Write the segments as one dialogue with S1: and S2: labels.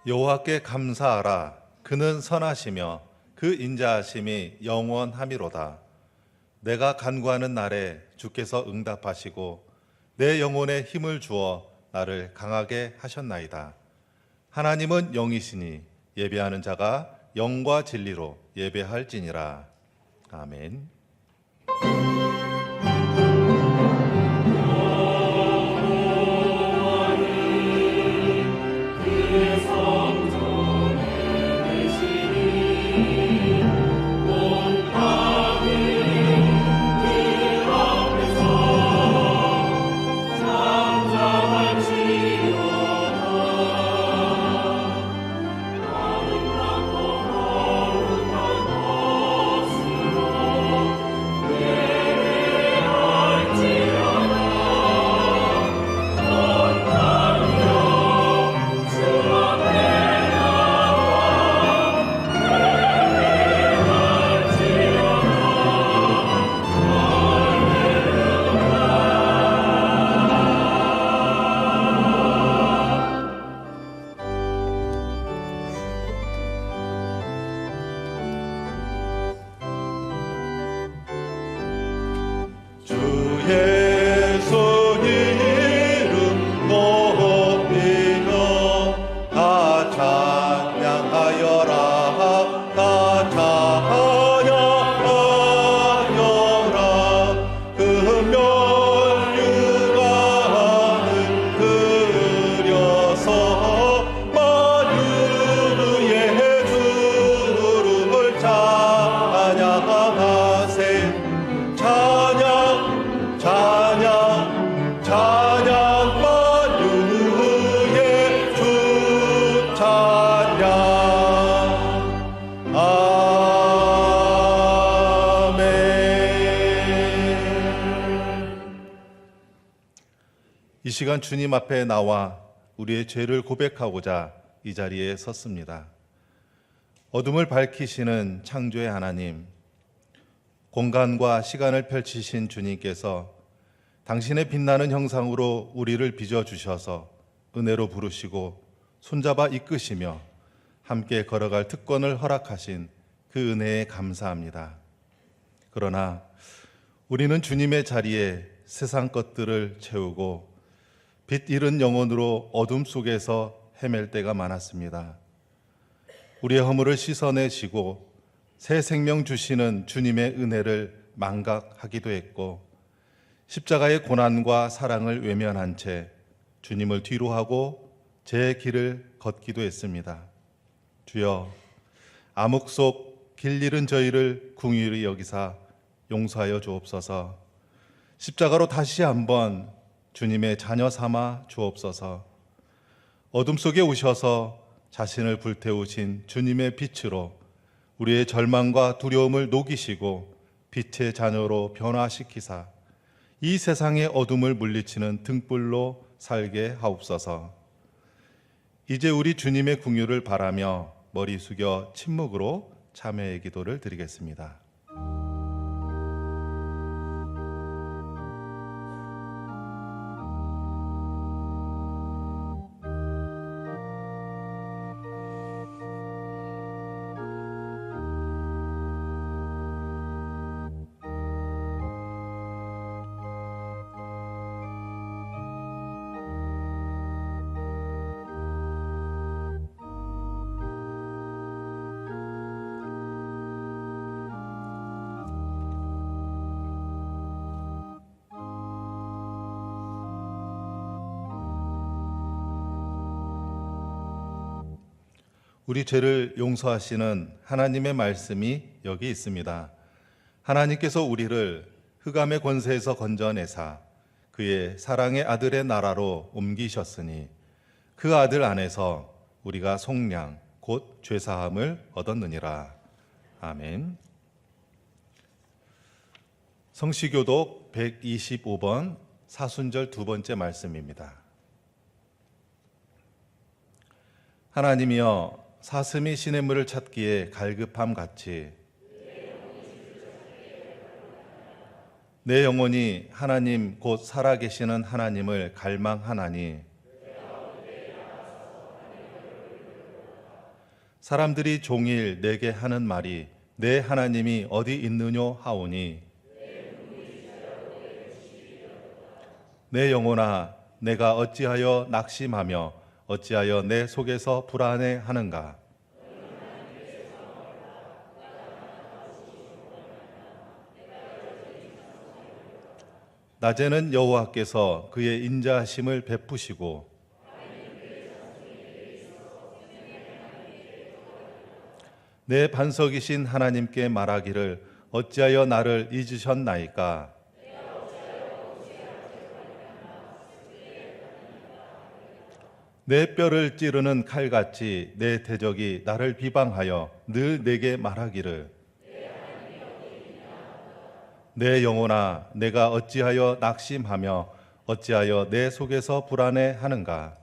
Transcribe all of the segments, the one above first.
S1: 여호와께 감사하라. 그는 선하시며 그 인자하심이 영원함이로다. 내가 간구하는 날에 주께서 응답하시고 내 영혼에 힘을 주어 나를 강하게 하셨나이다. 하나님은 영이시니 예배하는 자가 영과 진리로 예배할지니라. 아멘. 이 시간 주님 앞에 나와 우리의 죄를 고백하고자 이 자리에 섰습니다. 어둠을 밝히시는 창조의 하나님, 공간과 시간을 펼치신 주님께서 당신의 빛나는 형상으로 우리를 빚어주셔서 은혜로 부르시고 손잡아 이끄시며 함께 걸어갈 특권을 허락하신 그 은혜에 감사합니다. 그러나 우리는 주님의 자리에 세상 것들을 채우고 빛 잃은 영혼으로 어둠 속에서 헤맬 때가 많았습니다. 우리의 허물을 씻어내시고 새 생명 주시는 주님의 은혜를 망각하기도 했고 십자가의 고난과 사랑을 외면한 채 주님을 뒤로하고 제 길을 걷기도 했습니다. 주여, 암흑 속 길 잃은 저희를 긍휼히 여기사 용서하여 주옵소서. 십자가로 다시 한번 주님의 자녀 삼아 주옵소서. 어둠 속에 오셔서 자신을 불태우신 주님의 빛으로 우리의 절망과 두려움을 녹이시고 빛의 자녀로 변화시키사 이 세상의 어둠을 물리치는 등불로 살게 하옵소서. 이제 우리 주님의 긍휼을 바라며 머리 숙여 침묵으로 참회의 기도를 드리겠습니다. 우리 죄를 용서하시는 하나님의 말씀이 여기 있습니다. 하나님께서 우리를 흑암의 권세에서 건져내사 그의 사랑의 아들의 나라로 옮기셨으니 그 아들 안에서 우리가 속량 곧 죄사함을 얻었느니라. 아멘. 성시교독 125번 사순절 두 번째 말씀입니다. 하나님이여, 사슴이 시냇물을 찾기에 갈급함 같이 내 영혼이 하나님 곧 살아계시는 하나님을 갈망하나니 사람들이 종일 내게 하는 말이 내 하나님이 어디 있느뇨 하오니 내 영혼아 내가 어찌하여 낙심하며 어찌하여 내 속에서 불안해하는가. 낮에는 여호와께서 그의 인자하심을 베푸시고 내 반석이신 하나님께 말하기를 어찌하여 나를 잊으셨나이까. 내 뼈를 찌르는 칼같이 내 대적이 나를 비방하여 늘 내게 말하기를 내 영혼아 내가 어찌하여 낙심하며 어찌하여 내 속에서 불안해하는가.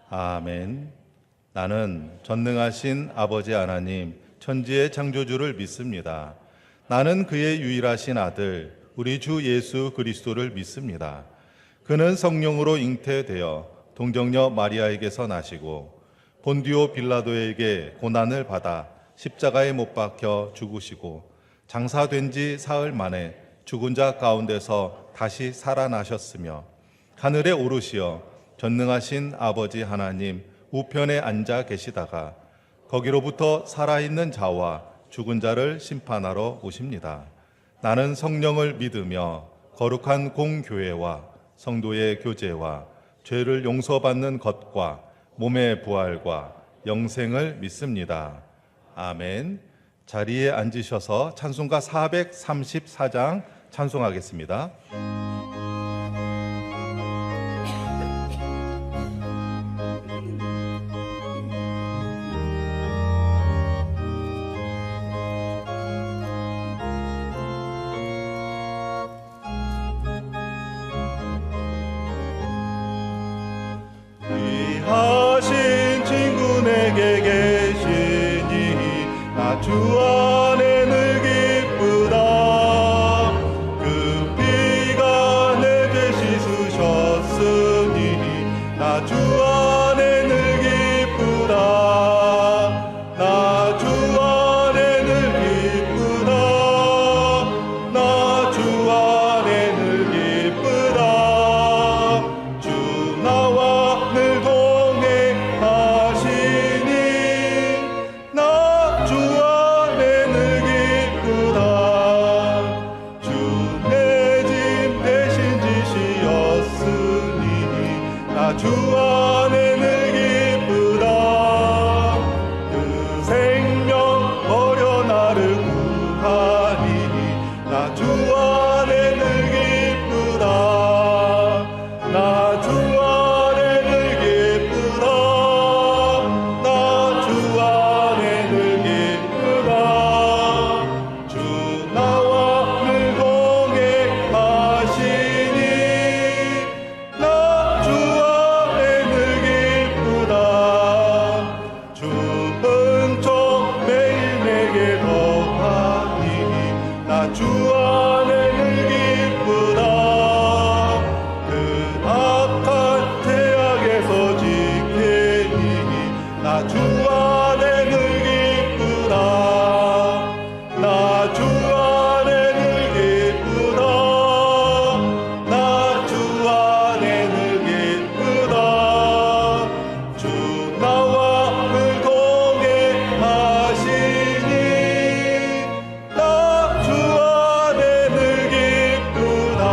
S1: 아멘. 나는 전능하신 아버지 하나님 천지의 창조주를 믿습니다. 나는 그의 유일하신 아들 우리 주 예수 그리스도를 믿습니다. 그는 성령으로 잉태되어 동정녀 마리아에게서 나시고 본디오 빌라도에게 고난을 받아 십자가에 못 박혀 죽으시고 장사된 지 사흘 만에 죽은 자 가운데서 다시 살아나셨으며 하늘에 오르시어 전능하신 아버지 하나님 우편에 앉아 계시다가 거기로부터 살아있는 자와 죽은 자를 심판하러 오십니다. 나는 성령을 믿으며 거룩한 공교회와 성도의 교제와 죄를 용서받는 것과 몸의 부활과 영생을 믿습니다. 아멘. 자리에 앉으셔서 찬송가 434장 찬송하겠습니다.
S2: 귀하신 친구 내게 계시니 나 주 안에 늘 기쁘다. 그 피가 내 죄 씻으셨으니 나 주 안에 늘 기쁘다. 나 주 안에 늘 기쁘다. 나 주 안에 늘 기쁘다. 주 나와 늘 동행하시니 나 주 안에 늘 기쁘다. 주 내 짐 대신 지시었으니 나 주 안에 늘 기쁘다. 그 생명 버려 나를 구하니 나 주 안에 늘 기쁘다. 나 주 안에 늘 기쁘다. 나 주 안에 늘 기쁘다. 주 나와 늘 동행하시니 나 주 안에 늘 기쁘다. 주 은총 매일 내게 더하니 나 주 안에 늘 기쁘다. 그 악한 죄악에서 지키니 나 주 안에 늘 기쁘다. 나 주 안에 늘 기쁘다. 나 주 안에 늘 기쁘다. 주 나와 늘 동행하시니 나 주 안에 늘 기쁘다.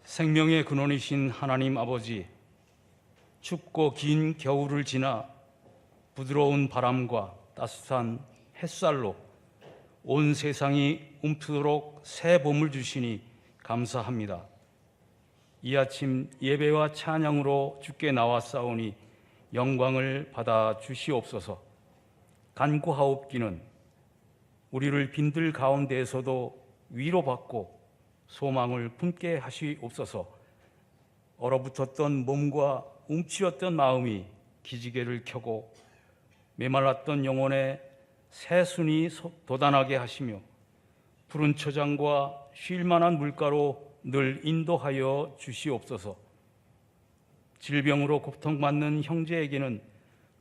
S3: 생명의 근원이신 하나님 아버지, 춥고 긴 겨울을 지나 부드러운 바람과 따뜻한 햇살로 온 세상이 움트도록 새 봄을 주시니 감사합니다. 이 아침 예배와 찬양으로 주께 나왔사오니 영광을 받아 주시옵소서. 간구하옵기는 우리를 빈들 가운데에서도 위로받고 소망을 품게 하시옵소서. 얼어붙었던 몸과 움츠렸던 마음이 기지개를 켜고 메말랐던 영혼에 새 순이 돋아나게 하시며 푸른 초장과 쉴만한 물가로 늘 인도하여 주시옵소서. 질병으로 고통받는 형제에게는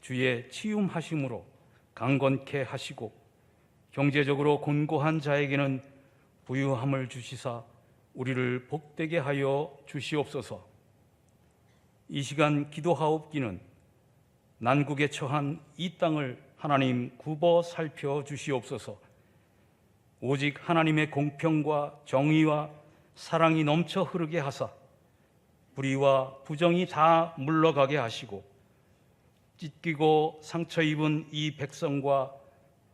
S3: 주의 치유하심으로 강건케 하시고 경제적으로 곤고한 자에게는 부유함을 주시사 우리를 복되게 하여 주시옵소서. 이 시간 기도하옵기는 난국에 처한 이 땅을 하나님 굽어 살펴 주시옵소서. 오직 하나님의 공평과 정의와 사랑이 넘쳐 흐르게 하사 불의와 부정이 다 물러가게 하시고 찢기고 상처 입은 이 백성과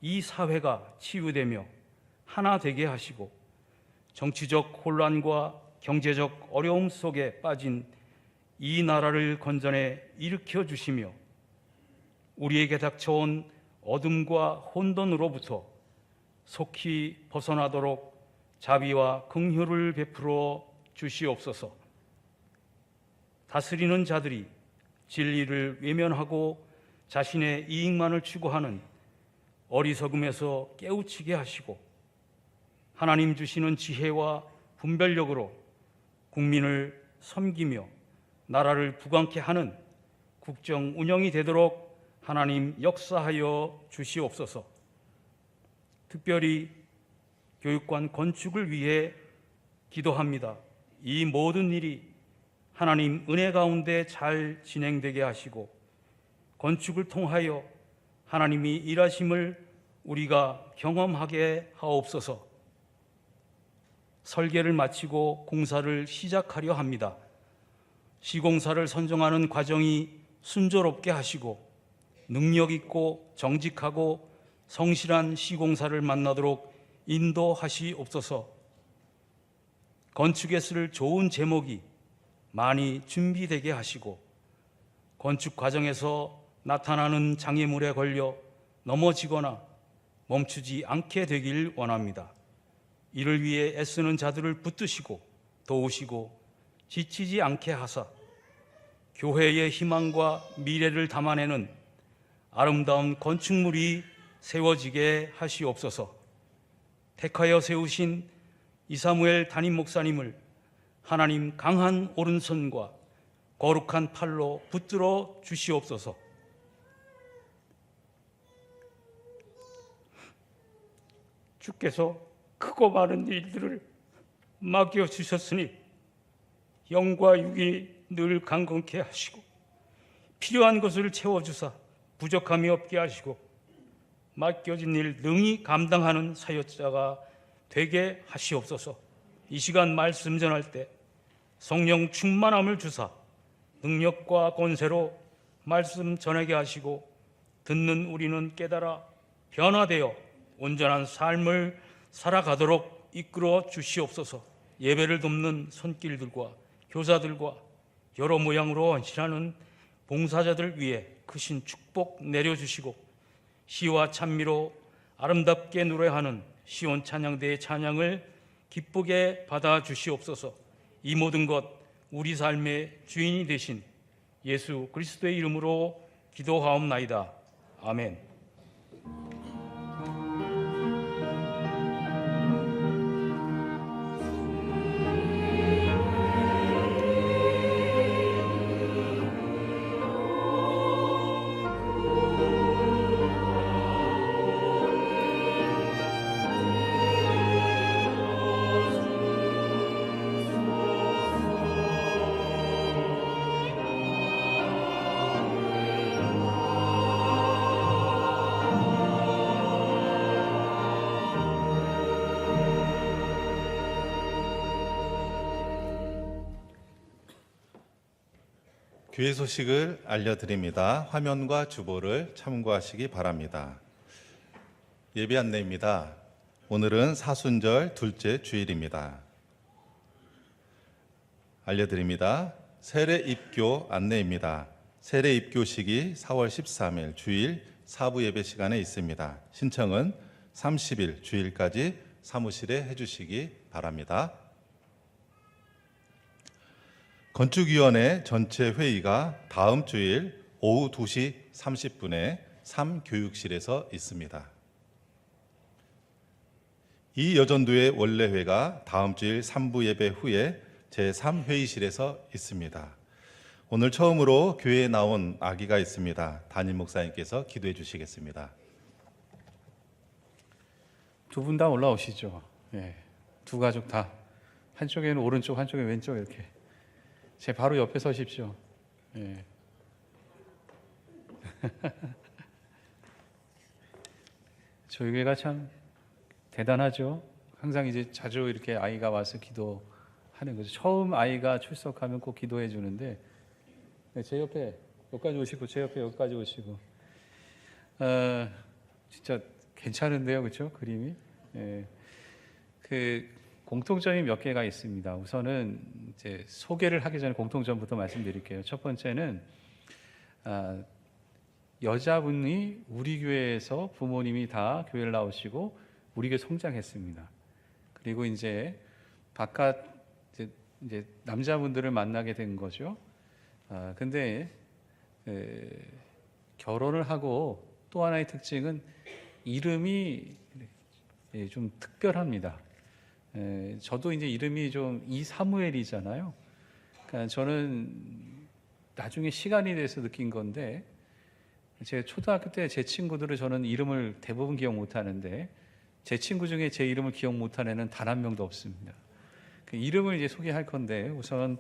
S3: 이 사회가 치유되며 하나 되게 하시고 정치적 혼란과 경제적 어려움 속에 빠진 이 나라를 건전해 일으켜 주시며 우리에게 닥쳐온 어둠과 혼돈으로부터 속히 벗어나도록 자비와 긍휼을 베풀어 주시옵소서. 다스리는 자들이 진리를 외면하고 자신의 이익만을 추구하는 어리석음에서 깨우치게 하시고 하나님 주시는 지혜와 분별력으로 국민을 섬기며 나라를 부강케 하는 국정 운영이 되도록 하나님 역사하여 주시옵소서. 특별히 교육관 건축을 위해 기도합니다. 이 모든 일이 하나님 은혜 가운데 잘 진행되게 하시고 건축을 통하여 하나님이 일하심을 우리가 경험하게 하옵소서. 설계를 마치고 공사를 시작하려 합니다. 시공사를 선정하는 과정이 순조롭게 하시고 능력 있고 정직하고 성실한 시공사를 만나도록 인도하시옵소서. 건축에 쓸 좋은 제목이 많이 준비되게 하시고 건축 과정에서 나타나는 장애물에 걸려 넘어지거나 멈추지 않게 되길 원합니다. 이를 위해 애쓰는 자들을 붙드시고 도우시고 지치지 않게 하사 교회의 희망과 미래를 담아내는 아름다운 건축물이 세워지게 하시옵소서. 택하여 세우신 이사무엘 담임 목사님을 하나님 강한 오른손과 거룩한 팔로 붙들어 주시옵소서. 주께서 크고 많은 일들을 맡겨주셨으니 영과 육이 늘 강건케 하시고 필요한 것을 채워주사 부족함이 없게 하시고 맡겨진 일 능히 감당하는 사역자가 되게 하시옵소서. 이 시간 말씀 전할 때 성령 충만함을 주사 능력과 권세로 말씀 전하게 하시고 듣는 우리는 깨달아 변화되어 온전한 삶을 살아가도록 이끌어 주시옵소서. 예배를 돕는 손길들과 교사들과 여러 모양으로 헌신하는 봉사자들 위해 크신 축복 내려주시고 시와 찬미로 아름답게 노래하는 시온 찬양대의 찬양을 기쁘게 받아 주시옵소서. 이 모든 것 우리 삶의 주인이 되신 예수 그리스도의 이름으로 기도하옵나이다. 아멘.
S1: 교회 소식을 알려드립니다. 화면과 주보를 참고하시기 바랍니다. 예배 안내입니다. 오늘은 사순절 둘째 주일입니다. 알려드립니다. 세례 입교 안내입니다. 세례 입교식이 4월 13일 주일 사부 예배 시간에 있습니다. 신청은 30일 주일까지 사무실에 해주시기 바랍니다. 건축위원회 전체 회의가 다음 주일 오후 2시 30분에 3교육실에서 있습니다. 이 여전도의 원래회가 다음 주일 3부 예배 후에 제3회의실에서 있습니다. 오늘 처음으로 교회에 나온 아기가 있습니다. 담임 목사님께서 기도해 주시겠습니다.
S4: 두 분 다 올라오시죠. 예, 두 가족 다. 한쪽에는 오른쪽, 한쪽에 왼쪽 이렇게. 제 바로 옆에 서십시오. 예. 저희 교회가 참 대단하죠. 항상 이제 자주 이렇게 아이가 와서 기도하는 거죠. 처음 아이가 출석하면 꼭 기도해 주는데, 네, 제 옆에 여기까지 오시고, 제 옆에 여기까지 오시고, 진짜 괜찮은데요, 그렇죠? 그림이. 예. 그 공통점이 몇 개가 있습니다. 우선은 이제 소개를 하기 전에 공통점부터 말씀드릴게요. 첫 번째는 여자분이 우리 교회에서 부모님이 다 교회를 나오시고 우리 교회 성장했습니다. 그리고 이제 바깥 이제 남자분들을 만나게 된 거죠. 근데 결혼을 하고 또 하나의 특징은 이름이 좀 특별합니다. 저도 이제 이름이 좀 이사무엘이잖아요. 그러니까 저는 나중에 시간이 돼서 느낀 건데, 제 초등학교 때 제 친구들은 저는 이름을 대부분 기억 못 하는데, 제 친구 중에 제 이름을 기억 못한 애는 단 한 명도 없습니다. 그 이름을 이제 소개할 건데, 우선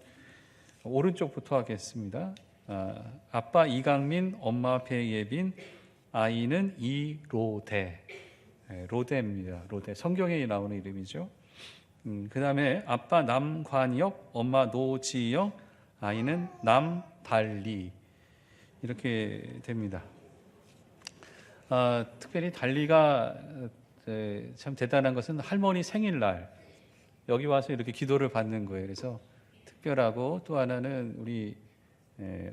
S4: 오른쪽부터 하겠습니다. 아빠 이강민, 엄마 배예빈, 아이는 이로대. 로대입니다. 로대. 성경에 나오는 이름이죠. 그 다음에 아빠 남관혁, 엄마 노지영, 아이는 남달리. 이렇게 됩니다. 특별히 달리가 참 대단한 것은 할머니 생일날 여기 와서 이렇게 기도를 받는 거예요. 그래서 특별하고, 또 하나는 우리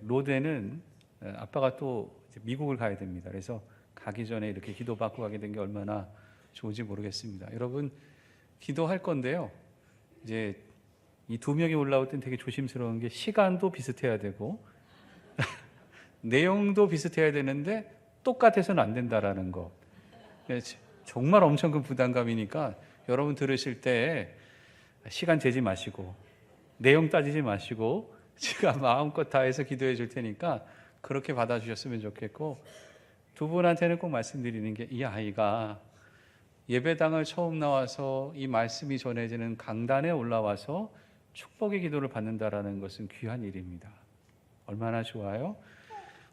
S4: 로데는 아빠가 또 미국을 가야 됩니다. 그래서 가기 전에 이렇게 기도받고 가게 된 게 얼마나 좋은지 모르겠습니다. 여러분, 기도할 건데요. 이제 이 두 명이 올라올 땐 되게 조심스러운 게 시간도 비슷해야 되고 내용도 비슷해야 되는데 똑같아서는 안 된다라는 거. 정말 엄청 큰 부담감이니까 여러분 들으실 때 시간 재지 마시고 내용 따지지 마시고 제가 마음껏 다해서 기도해 줄 테니까 그렇게 받아주셨으면 좋겠고, 두 분한테는 꼭 말씀드리는 게, 이 아이가 예배당을 처음 나와서 이 말씀이 전해지는 강단에 올라와서 축복의 기도를 받는다라는 것은 귀한 일입니다. 얼마나 좋아요?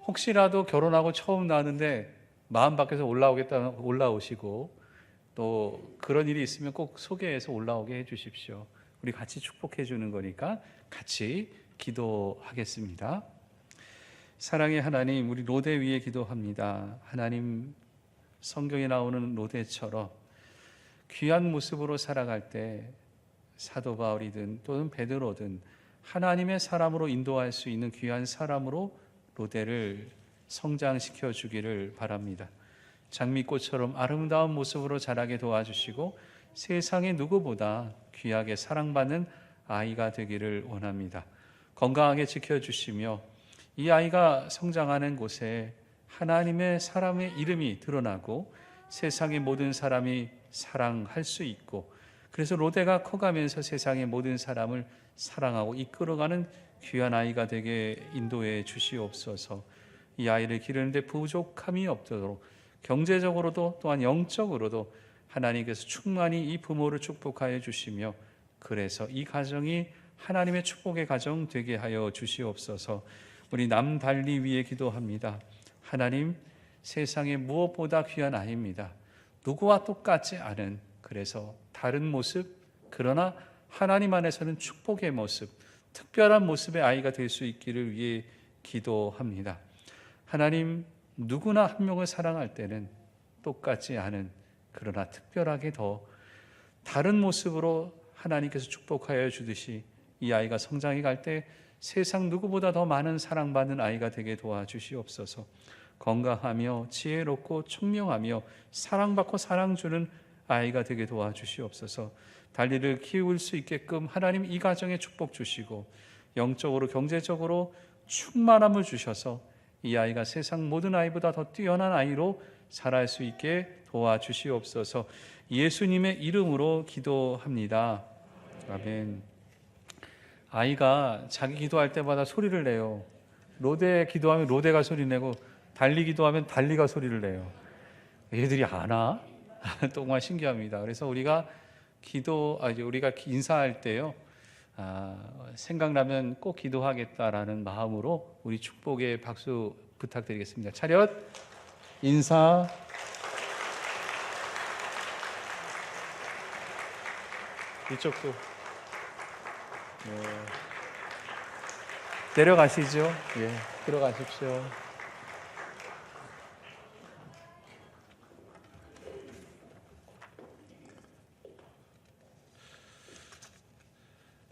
S4: 혹시라도 결혼하고 처음 나왔는데 마음 밖에서 올라오겠다면 올라오시고, 또 그런 일이 있으면 꼭 소개해서 올라오게 해주십시오. 우리 같이 축복해 주는 거니까 같이 기도하겠습니다. 사랑의 하나님, 우리 로데 위에 기도합니다. 하나님, 성경에 나오는 로데처럼 귀한 모습으로 살아갈 때 사도 바울이든 또는 베드로든 하나님의 사람으로 인도할 수 있는 귀한 사람으로 로데를 성장시켜 주기를 바랍니다. 장미꽃처럼 아름다운 모습으로 자라게 도와주시고 세상의 누구보다 귀하게 사랑받는 아이가 되기를 원합니다. 건강하게 지켜주시며 이 아이가 성장하는 곳에 하나님의 사람의 이름이 드러나고 세상의 모든 사람이 사랑할 수 있고, 그래서 로데가 커가면서 세상의 모든 사람을 사랑하고 이끌어가는 귀한 아이가 되게 인도해 주시옵소서. 이 아이를 기르는데 부족함이 없도록 경제적으로도 또한 영적으로도 하나님께서 충만히 이 부모를 축복하여 주시며, 그래서 이 가정이 하나님의 축복의 가정 되게 하여 주시옵소서. 우리 남달리 위에 기도합니다. 하나님, 세상에 무엇보다 귀한 아이입니다. 누구와 똑같지 않은, 그래서 다른 모습, 그러나 하나님 안에서는 축복의 모습, 특별한 모습의 아이가 될 수 있기를 위해 기도합니다. 하나님, 누구나 한 명을 사랑할 때는 똑같지 않은, 그러나 특별하게 더 다른 모습으로 하나님께서 축복하여 주듯이 이 아이가 성장해 갈 때 세상 누구보다 더 많은 사랑받는 아이가 되게 도와주시옵소서. 건강하며 지혜롭고 총명하며 사랑받고 사랑 주는 아이가 되게 도와주시옵소서. 달리를 키울 수 있게끔 하나님 이 가정에 축복 주시고 영적으로 경제적으로 충만함을 주셔서 이 아이가 세상 모든 아이보다 더 뛰어난 아이로 자랄 수 있게 도와주시옵소서. 예수님의 이름으로 기도합니다. 아멘. 아이가 자기 기도할 때마다 소리를 내요. 로데 기도하면 로데가 소리 내고, 달리 기도하면 달리가 소리를 내요. 얘들이 아나? 정말 신기합니다. 그래서 우리가 우리가 인사할 때요, 생각나면 꼭 기도하겠다라는 마음으로 우리 축복의 박수 부탁드리겠습니다. 차렷, 인사. 이쪽도. 내려가시죠. 예, 들어가십시오.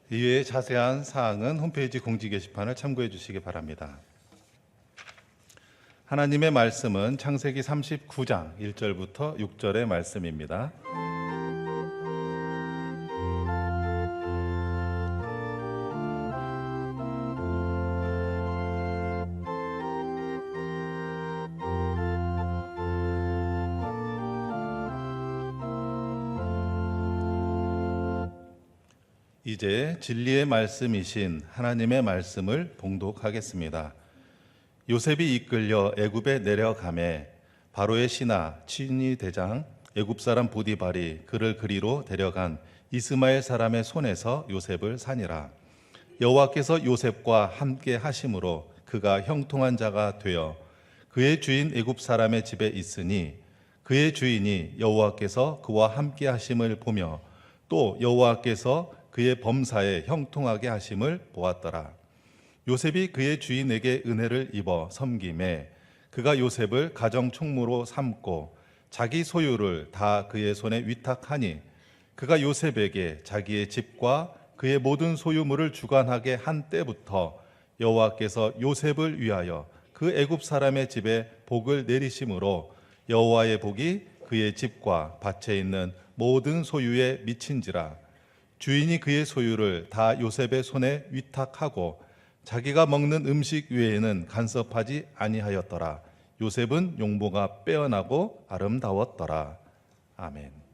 S1: 이외의 자세한 사항은 홈페이지 공지 게시판을 참고해 주시기 바랍니다. 하나님의 말씀은 창세기 39장 1절부터 6절의 말씀입니다. 이제 진리의 말씀이신 하나님의 말씀을 봉독하겠습니다. 요셉이 이끌려 애굽에 내려가매 바로의 신하 친위 대장 애굽 사람 보디발이 그를 그리로 데려간 이스마엘 사람의 손에서 요셉을 산이라. 여호와께서 요셉과 함께 하심으로 그가 형통한 자가 되어 그의 주인 애굽 사람의 집에 있으니 그의 주인이 여호와께서 그와 함께 하심을 보며 또 여호와께서 그의 범사에 형통하게 하심을 보았더라. 요셉이 그의 주인에게 은혜를 입어 섬김에 그가 요셉을 가정 총무로 삼고 자기 소유를 다 그의 손에 위탁하니 그가 요셉에게 자기의 집과 그의 모든 소유물을 주관하게 한 때부터 여호와께서 요셉을 위하여 그 애굽 사람의 집에 복을 내리심으로 여호와의 복이 그의 집과 밭에 있는 모든 소유에 미친지라. 주인이 그의 소유를 다 요셉의 손에 위탁하고 자기가 먹는 음식 외에는 간섭하지 아니하였더라. 요셉은 용모가 빼어나고 아름다웠더라. 아멘.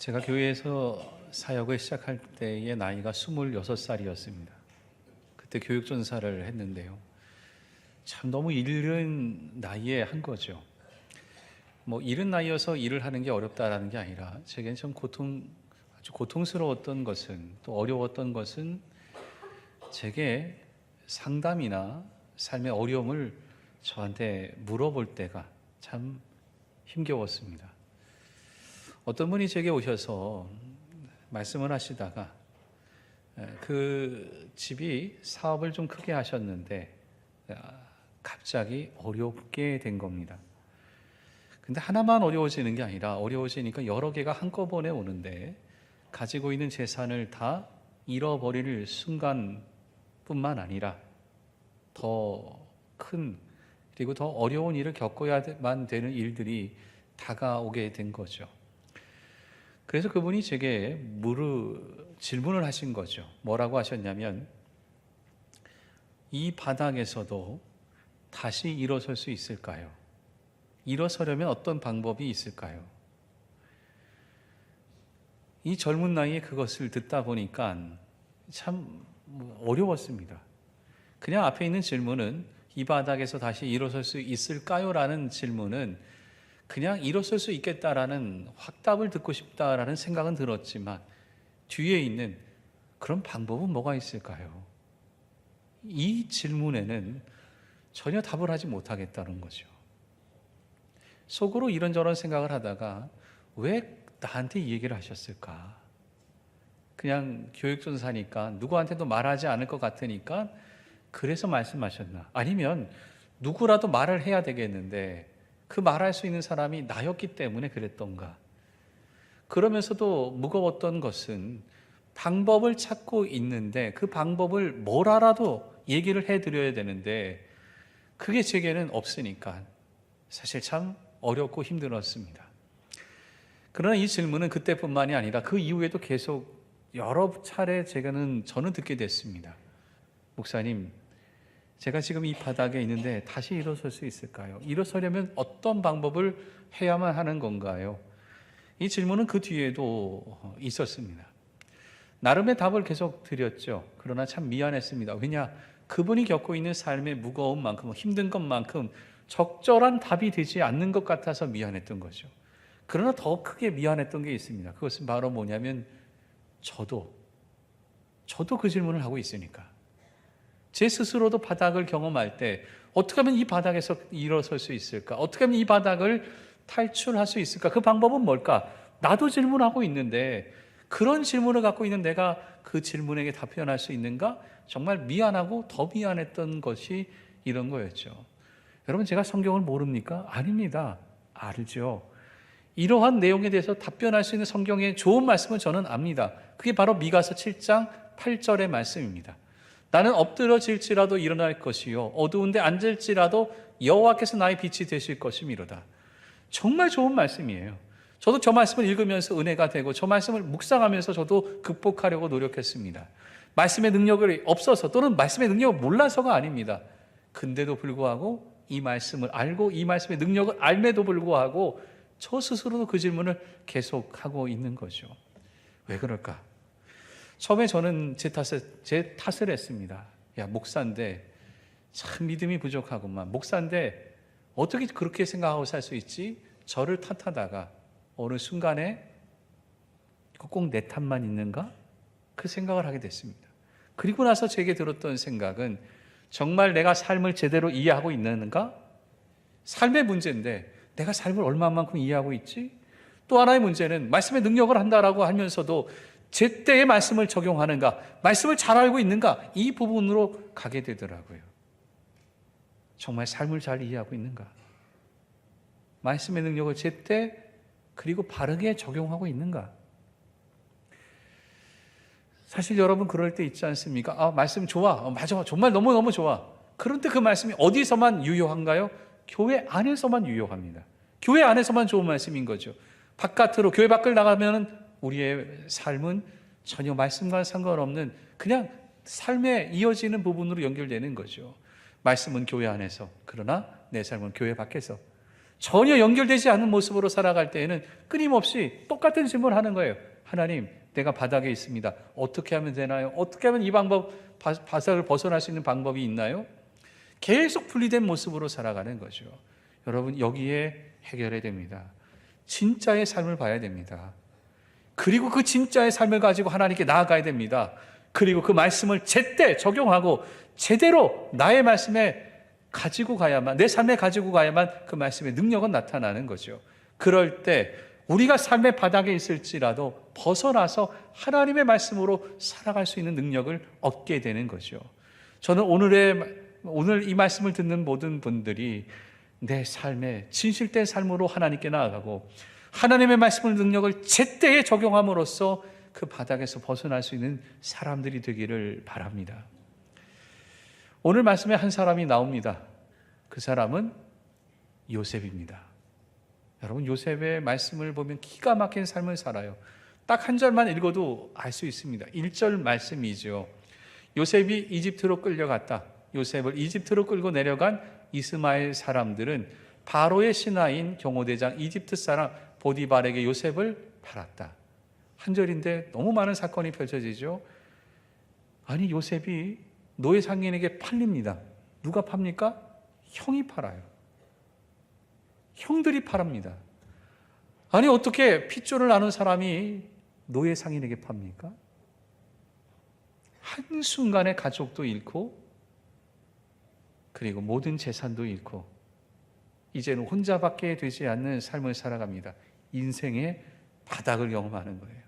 S4: 제가 교회에서 사역을 시작할 때의 나이가 26살이었습니다. 그때 교육전사를 했는데요. 참 너무 이른 나이에 한 거죠. 뭐 이른 나이여서 일을 하는 게 어렵다라는 게 아니라 제게는 좀 아주 고통스러웠던 것은, 또 어려웠던 것은 제게 상담이나 삶의 어려움을 저한테 물어볼 때가 참 힘겨웠습니다. 어떤 분이 제게 오셔서 말씀을 하시다가 그 집이 사업을 좀 크게 하셨는데 갑자기 어렵게 된 겁니다. 근데 하나만 어려워지는 게 아니라 어려워지니까 여러 개가 한꺼번에 오는데 가지고 있는 재산을 다 잃어버릴 순간뿐만 아니라 더 큰, 그리고 더 어려운 일을 겪어야만 되는 일들이 다가오게 된 거죠. 그래서 그분이 제게 질문을 하신 거죠. 뭐라고 하셨냐면, 이 바닥에서도 다시 일어설 수 있을까요? 일어서려면 어떤 방법이 있을까요? 이 젊은 나이에 그것을 듣다 보니까 참 어려웠습니다. 그냥 앞에 있는 질문은 이 바닥에서 다시 일어설 수 있을까요? 라는 질문은 그냥 일어설 수 있겠다라는 확답을 듣고 싶다라는 생각은 들었지만 뒤에 있는 그런 방법은 뭐가 있을까요? 이 질문에는 전혀 답을 하지 못하겠다는 거죠. 속으로 이런저런 생각을 하다가 왜 나한테 이 얘기를 하셨을까? 그냥 교육전사니까 누구한테도 말하지 않을 것 같으니까 그래서 말씀하셨나? 아니면 누구라도 말을 해야 되겠는데 그 말할 수 있는 사람이 나였기 때문에 그랬던가? 그러면서도 무거웠던 것은 방법을 찾고 있는데 그 방법을 뭐라도 얘기를 해드려야 되는데 그게 제게는 없으니까 사실 참 어렵고 힘들었습니다. 그러나 이 질문은 그때뿐만이 아니라 그 이후에도 계속 여러 차례 저는 듣게 됐습니다. 목사님, 제가 지금 이 바닥에 있는데 다시 일어설 수 있을까요? 일어서려면 어떤 방법을 해야만 하는 건가요? 이 질문은 그 뒤에도 있었습니다. 나름의 답을 계속 드렸죠. 그러나 참 미안했습니다. 왜냐? 그분이 겪고 있는 삶의 무거움만큼, 힘든 것만큼 적절한 답이 되지 않는 것 같아서 미안했던 거죠. 그러나 더 크게 미안했던 게 있습니다. 그것은 바로 뭐냐면 저도 그 질문을 하고 있으니까. 제 스스로도 바닥을 경험할 때 어떻게 하면 이 바닥에서 일어설 수 있을까? 어떻게 하면 이 바닥을 탈출할 수 있을까? 그 방법은 뭘까? 나도 질문하고 있는데 그런 질문을 갖고 있는 내가 그 질문에게 답변할 수 있는가? 정말 미안하고 더 미안했던 것이 이런 거였죠. 여러분, 제가 성경을 모릅니까? 아닙니다. 알죠. 이러한 내용에 대해서 답변할 수 있는 성경의 좋은 말씀은 저는 압니다. 그게 바로 미가서 7장 8절의 말씀입니다. 나는 엎드러질지라도 일어날 것이요 어두운데 앉을지라도 여호와께서 나의 빛이 되실 것이미로다. 정말 좋은 말씀이에요. 저도 저 말씀을 읽으면서 은혜가 되고 저 말씀을 묵상하면서 저도 극복하려고 노력했습니다. 말씀의 능력이 없어서 또는 말씀의 능력을 몰라서가 아닙니다. 근데도 불구하고 이 말씀을 알고 이 말씀의 능력을 알매도 불구하고 저 스스로도 그 질문을 계속하고 있는 거죠. 왜 그럴까? 처음에 저는 제 탓을 했습니다. 야, 목사인데 참 믿음이 부족하구만. 목사인데 어떻게 그렇게 생각하고 살 수 있지? 저를 탓하다가 어느 순간에 꼭 내 탓만 있는가? 그 생각을 하게 됐습니다. 그리고 나서 제게 들었던 생각은 정말 내가 삶을 제대로 이해하고 있는가? 삶의 문제인데 내가 삶을 얼마만큼 이해하고 있지? 또 하나의 문제는 말씀의 능력을 한다라고 하면서도 제때의 말씀을 적용하는가? 말씀을 잘 알고 있는가? 이 부분으로 가게 되더라고요. 정말 삶을 잘 이해하고 있는가? 말씀의 능력을 제때 그리고 바르게 적용하고 있는가? 사실 여러분 그럴 때 있지 않습니까? 아, 말씀 좋아. 맞아. 정말 너무너무 좋아. 그런데 그 말씀이 어디서만 유효한가요? 교회 안에서만 유효합니다. 교회 안에서만 좋은 말씀인 거죠. 바깥으로, 교회 밖을 나가면 우리의 삶은 전혀 말씀과 상관없는 그냥 삶에 이어지는 부분으로 연결되는 거죠. 말씀은 교회 안에서, 그러나 내 삶은 교회 밖에서. 전혀 연결되지 않은 모습으로 살아갈 때에는 끊임없이 똑같은 질문을 하는 거예요. 하나님, 내가 바닥에 있습니다. 어떻게 하면 되나요? 어떻게 하면 이 바닥을 벗어날 수 있는 방법이 있나요? 계속 분리된 모습으로 살아가는 거죠. 여러분, 여기에 해결해야 됩니다. 진짜의 삶을 봐야 됩니다. 그리고 그 진짜의 삶을 가지고 하나님께 나아가야 됩니다. 그리고 그 말씀을 제때 적용하고 제대로 나의 말씀에 가지고 가야만, 내 삶에 가지고 가야만 그 말씀의 능력은 나타나는 거죠. 그럴 때 우리가 삶의 바닥에 있을지라도 벗어나서 하나님의 말씀으로 살아갈 수 있는 능력을 얻게 되는 거죠. 저는 오늘 이 말씀을 듣는 모든 분들이 내 삶에 진실된 삶으로 하나님께 나아가고 하나님의 말씀의 능력을 제때에 적용함으로써 그 바닥에서 벗어날 수 있는 사람들이 되기를 바랍니다. 오늘 말씀에 한 사람이 나옵니다. 그 사람은 요셉입니다. 여러분, 요셉의 말씀을 보면 기가 막힌 삶을 살아요. 딱 한 절만 읽어도 알 수 있습니다. 1절 말씀이죠. 요셉이 이집트로 끌려갔다. 요셉을 이집트로 끌고 내려간 이스마엘 사람들은 바로의 신하인 경호대장 이집트 사람 보디발에게 요셉을 팔았다. 한 절인데 너무 많은 사건이 펼쳐지죠. 아니, 요셉이 노예 상인에게 팔립니다. 누가 팝니까? 형이 팔아요. 형들이 팔합니다. 아니, 어떻게 핏줄을 나눈 사람이 노예 상인에게 팝니까? 한순간에 가족도 잃고 그리고 모든 재산도 잃고 이제는 혼자밖에 되지 않는 삶을 살아갑니다. 인생의 바닥을 경험하는 거예요.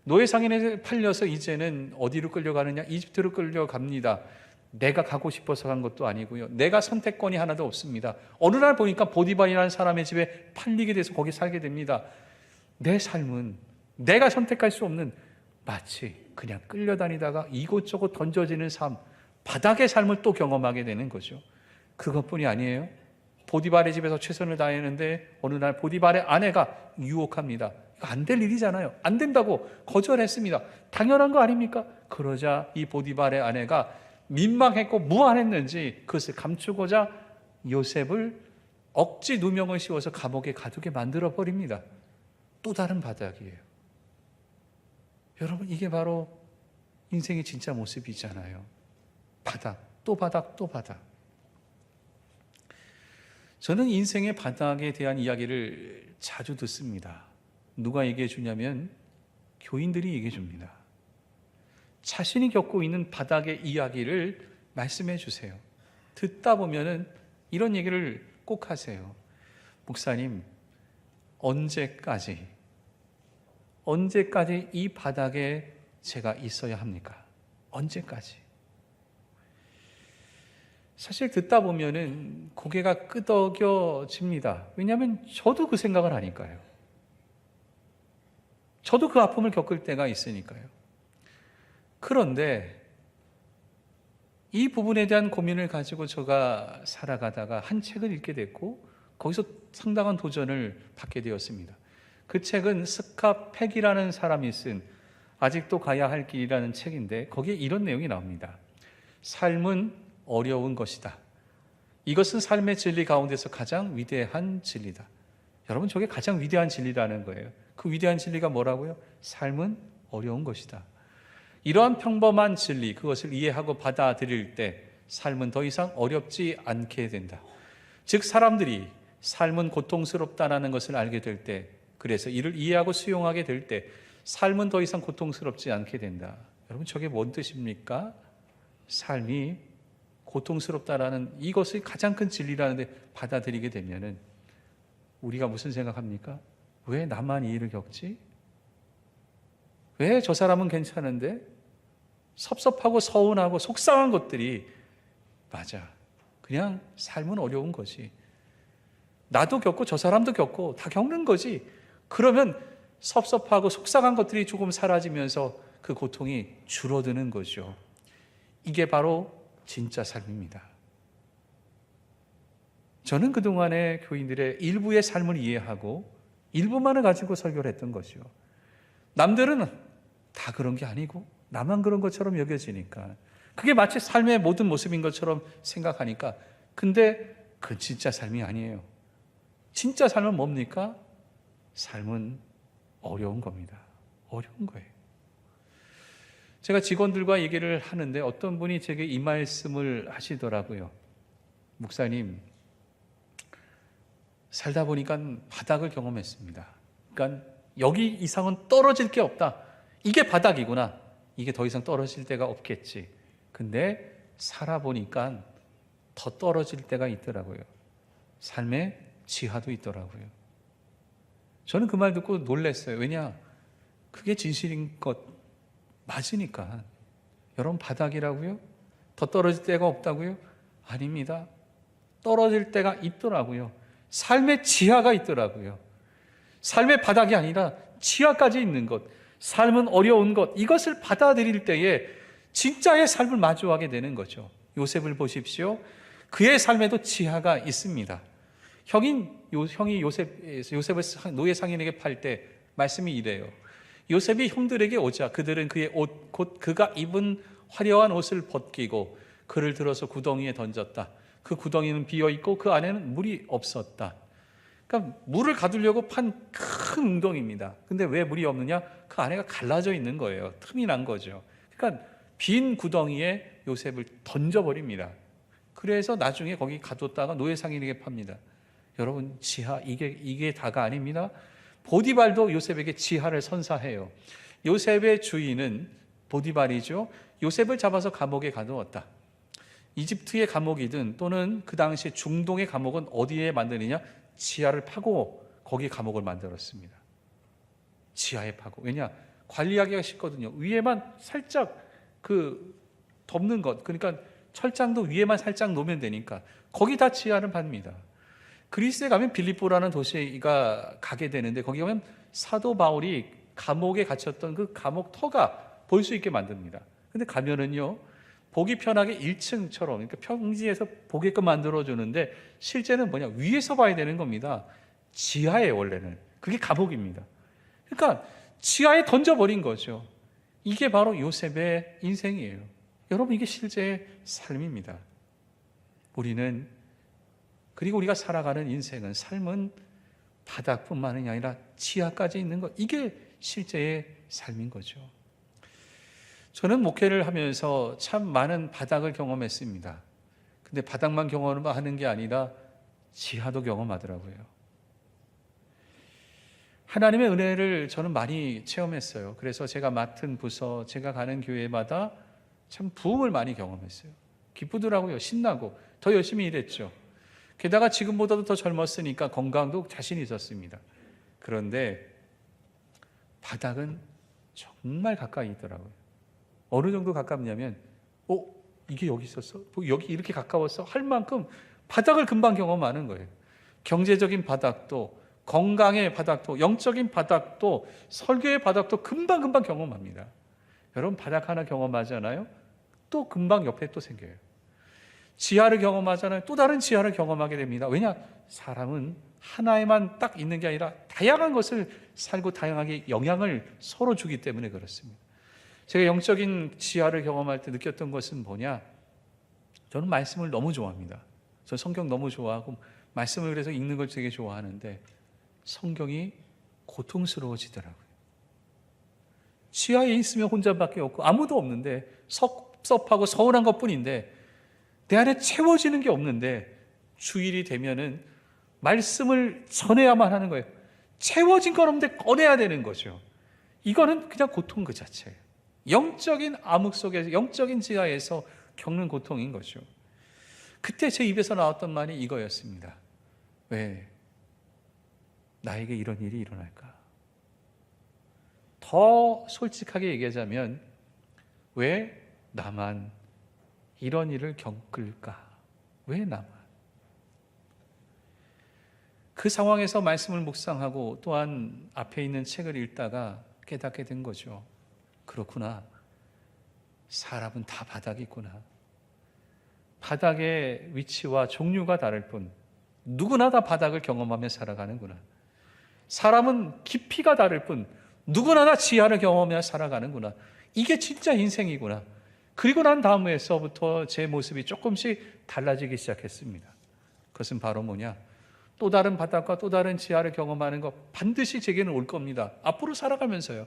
S4: 노예 상인에 팔려서 이제는 어디로 끌려가느냐? 이집트로 끌려갑니다. 내가 가고 싶어서 간 것도 아니고요. 내가 선택권이 하나도 없습니다. 어느 날 보니까 보디발이라는 사람의 집에 팔리게 돼서 거기 살게 됩니다. 내 삶은 내가 선택할 수 없는 마치 그냥 끌려다니다가 이곳저곳 던져지는 삶, 바닥의 삶을 또 경험하게 되는 거죠. 그것뿐이 아니에요. 보디발의 집에서 최선을 다했는데 어느 날 보디발의 아내가 유혹합니다. 이거 안 될 일이잖아요. 안 된다고 거절했습니다. 당연한 거 아닙니까? 그러자 이 보디발의 아내가 민망했고 무안했는지 그것을 감추고자 요셉을 억지 누명을 씌워서 감옥에 가두게 만들어 버립니다. 또 다른 바닥이에요. 여러분, 이게 바로 인생의 진짜 모습이잖아요. 바닥, 또 바닥, 또 바닥. 저는 인생의 바닥에 대한 이야기를 자주 듣습니다. 누가 얘기해 주냐면 교인들이 얘기해 줍니다. 자신이 겪고 있는 바닥의 이야기를 말씀해 주세요. 듣다 보면은 이런 얘기를 꼭 하세요. 목사님, 언제까지 이 바닥에 제가 있어야 합니까? 언제까지? 사실 듣다 보면은 고개가 끄덕여집니다. 왜냐하면 저도 그 생각을 하니까요. 저도 그 아픔을 겪을 때가 있으니까요. 그런데 이 부분에 대한 고민을 가지고 제가 살아가다가 한 책을 읽게 됐고 거기서 상당한 도전을 받게 되었습니다. 그 책은 스캇 팩이라는 사람이 쓴 아직도 가야 할 길이라는 책인데 거기에 이런 내용이 나옵니다. 삶은 어려운 것이다. 이것은 삶의 진리 가운데서 가장 위대한 진리다. 여러분, 저게 가장 위대한 진리라는 거예요. 그 위대한 진리가 뭐라고요? 삶은 어려운 것이다. 이러한 평범한 진리, 그것을 이해하고 받아들일 때 삶은 더 이상 어렵지 않게 된다. 즉, 사람들이 삶은 고통스럽다는 것을 알게 될 때, 그래서 이를 이해하고 수용하게 될 때 삶은 더 이상 고통스럽지 않게 된다. 여러분, 저게 뭔 뜻입니까? 삶이 고통스럽다라는 이것이 가장 큰 진리라는데 받아들이게 되면은 우리가 무슨 생각합니까? 왜 나만 이 일을 겪지? 왜 저 사람은 괜찮은데? 섭섭하고 서운하고 속상한 것들이 맞아. 그냥 삶은 어려운 거지. 나도 겪고 저 사람도 겪고 다 겪는 거지. 그러면 섭섭하고 속상한 것들이 조금 사라지면서 그 고통이 줄어드는 거죠. 이게 바로 진짜 삶입니다. 저는 그동안의 교인들의 일부의 삶을 이해하고 일부만을 가지고 설교를 했던 것이요. 남들은 다 그런 게 아니고 나만 그런 것처럼 여겨지니까 그게 마치 삶의 모든 모습인 것처럼 생각하니까 근데 그건 진짜 삶이 아니에요. 진짜 삶은 뭡니까? 삶은 어려운 겁니다. 어려운 거예요. 제가 직원들과 얘기를 하는데 어떤 분이 제게 이 말씀을 하시더라고요. 목사님, 살다 보니까 바닥을 경험했습니다. 그러니까 여기 이상은 떨어질 게 없다. 이게 바닥이구나. 이게 더 이상 떨어질 데가 없겠지. 근데 살아보니까 더 떨어질 때가 있더라고요. 삶의 지하도 있더라고요. 저는 그 말 듣고 놀랐어요. 왜냐? 그게 진실인 것 맞으니까. 여러분, 바닥이라고요? 더 떨어질 데가 없다고요? 아닙니다. 떨어질 때가 있더라고요. 삶의 지하가 있더라고요. 삶의 바닥이 아니라 지하까지 있는 것, 삶은 어려운 것, 이것을 받아들일 때에 진짜의 삶을 마주하게 되는 거죠. 요셉을 보십시오. 그의 삶에도 지하가 있습니다. 형이 요셉을 노예 상인에게 팔 때 말씀이 이래요. 요셉이 형들에게 오자 그들은 그의 옷, 곧 그가 입은 화려한 옷을 벗기고 그를 들어서 구덩이에 던졌다. 그 구덩이는 비어있고 그 안에는 물이 없었다. 그러니까 물을 가두려고 판 큰 웅덩이입니다. 근데 왜 물이 없느냐? 그 안에가 갈라져 있는 거예요. 틈이 난 거죠. 그러니까 빈 구덩이에 요셉을 던져버립니다. 그래서 나중에 거기 가뒀다가 노예 상인에게 팝니다. 여러분, 지하 이게 다가 아닙니다. 보디발도 요셉에게 지하를 선사해요. 요셉의 주인은 보디발이죠. 요셉을 잡아서 감옥에 가두었다. 이집트의 감옥이든 또는 그 당시 중동의 감옥은 어디에 만드느냐? 지하를 파고 거기에 감옥을 만들었습니다. 지하에 파고. 왜냐? 관리하기가 쉽거든요. 위에만 살짝 덮는 것. 그러니까 철장도 위에만 살짝 놓으면 되니까 거기 다 지하를 팝니다. 그리스에 가면 빌립보라는 도시가 가게 되는데 거기 가면 사도 바울이 감옥에 갇혔던 그 감옥 터가 볼 수 있게 만듭니다. 근데 가면은요, 보기 편하게 1층처럼, 그러니까 평지에서 보게끔 만들어주는데 실제는 뭐냐? 위에서 봐야 되는 겁니다. 지하에 원래는. 그게 감옥입니다. 그러니까 지하에 던져버린 거죠. 이게 바로 요셉의 인생이에요. 여러분, 이게 실제의 삶입니다. 그리고 우리가 살아가는 인생은, 삶은 바닥뿐만이 아니라 지하까지 있는 것, 이게 실제의 삶인 거죠. 저는 목회를 하면서 참 많은 바닥을 경험했습니다. 근데 바닥만 경험하는 게 아니라 지하도 경험하더라고요. 하나님의 은혜를 저는 많이 체험했어요. 그래서 제가 맡은 부서, 제가 가는 교회마다 참 부흥을 많이 경험했어요. 기쁘더라고요. 신나고 더 열심히 일했죠. 게다가 지금보다도 더 젊었으니까 건강도 자신이 있었습니다. 그런데 바닥은 정말 가까이 있더라고요. 어느 정도 가깝냐면 이게 여기 있었어? 여기 이렇게 가까웠어? 할 만큼 바닥을 금방 경험하는 거예요. 경제적인 바닥도, 건강의 바닥도, 영적인 바닥도, 설교의 바닥도 금방 경험합니다. 여러분, 바닥 하나 경험하잖아요? 또 금방 옆에 또 생겨요. 지하를 경험하잖아요. 또 다른 지하를 경험하게 됩니다. 왜냐? 사람은 하나에만 딱 있는 게 아니라 다양한 것을 살고 다양하게 영향을 서로 주기 때문에 그렇습니다. 제가 영적인 지하를 경험할 때 느꼈던 것은 뭐냐? 저는 말씀을 너무 좋아합니다. 저는 성경 너무 좋아하고 말씀을 그래서 읽는 걸 되게 좋아하는데 성경이 고통스러워지더라고요. 지하에 있으면 혼자밖에 없고 아무도 없는데 섭섭하고 서운한 것뿐인데 내 안에 채워지는 게 없는데 주일이 되면은 말씀을 전해야만 하는 거예요. 채워진 건 없는데 꺼내야 되는 거죠. 이거는 그냥 고통 그 자체예요. 영적인 암흑 속에서, 영적인 지하에서 겪는 고통인 거죠. 그때 제 입에서 나왔던 말이 이거였습니다. 왜 나에게 이런 일이 일어날까? 더 솔직하게 얘기하자면 왜 나만 이런 일을 겪을까? 왜 나만? 그 상황에서 말씀을 묵상하고 또한 앞에 있는 책을 읽다가 깨닫게 된 거죠. 그렇구나. 사람은 다 바닥이 있구나. 바닥의 위치와 종류가 다를 뿐 누구나 다 바닥을 경험하며 살아가는구나. 사람은 깊이가 다를 뿐 누구나 다 지하를 경험하며 살아가는구나. 이게 진짜 인생이구나. 그리고 난 다음에서부터 제 모습이 조금씩 달라지기 시작했습니다. 그것은 바로 뭐냐? 또 다른 바닥과 또 다른 지하를 경험하는 것 반드시 제게는 올 겁니다. 앞으로 살아가면서요.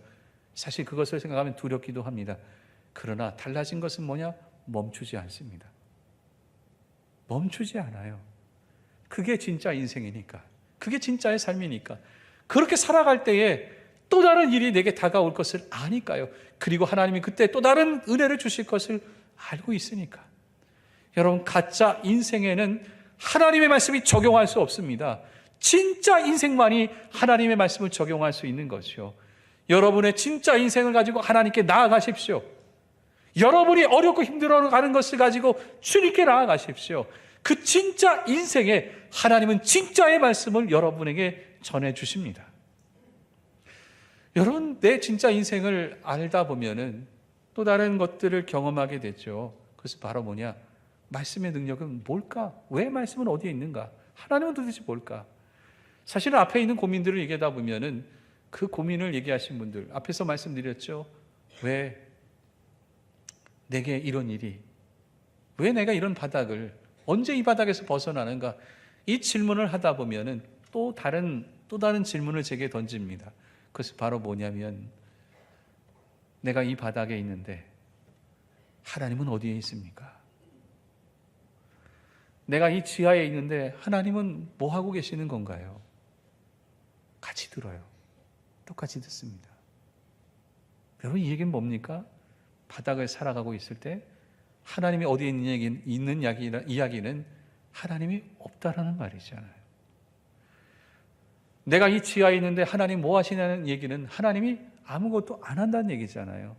S4: 사실 그것을 생각하면 두렵기도 합니다. 그러나 달라진 것은 뭐냐? 멈추지 않습니다. 멈추지 않아요. 그게 진짜 인생이니까. 그게 진짜의 삶이니까. 그렇게 살아갈 때에 또 다른 일이 내게 다가올 것을 아니까요. 그리고 하나님이 그때 또 다른 은혜를 주실 것을 알고 있으니까. 여러분, 가짜 인생에는 하나님의 말씀이 적용할 수 없습니다. 진짜 인생만이 하나님의 말씀을 적용할 수 있는 것이요. 여러분의 진짜 인생을 가지고 하나님께 나아가십시오. 여러분이 어렵고 힘들어가는 것을 가지고 주님께 나아가십시오. 그 진짜 인생에 하나님은 진짜의 말씀을 여러분에게 전해주십니다. 여러분, 내 진짜 인생을 알다 보면은 또 다른 것들을 경험하게 되죠. 그것은 바로 뭐냐? 말씀의 능력은 뭘까? 왜 말씀은 어디에 있는가? 하나님은 도대체 뭘까? 사실은 앞에 있는 고민들을 얘기하다 보면은 그 고민을 얘기하신 분들, 앞에서 말씀드렸죠. 왜 내게 이런 일이, 왜 내가 이런 바닥을, 언제 이 바닥에서 벗어나는가? 이 질문을 하다 보면은 또 다른 질문을 제게 던집니다. 그것이 바로 뭐냐면, 내가 이 바닥에 있는데 하나님은 어디에 있습니까? 내가 이 지하에 있는데 하나님은 뭐 하고 계시는 건가요? 같이 들어요. 똑같이 듣습니다. 여러분, 이 얘기는 뭡니까? 바닥을 살아가고 있을 때 하나님이 어디에 있는 이야기는 하나님이 없다라는 말이잖아요. 내가 이 지하에 있는데 하나님 뭐 하시냐는 얘기는 하나님이 아무것도 안 한다는 얘기잖아요.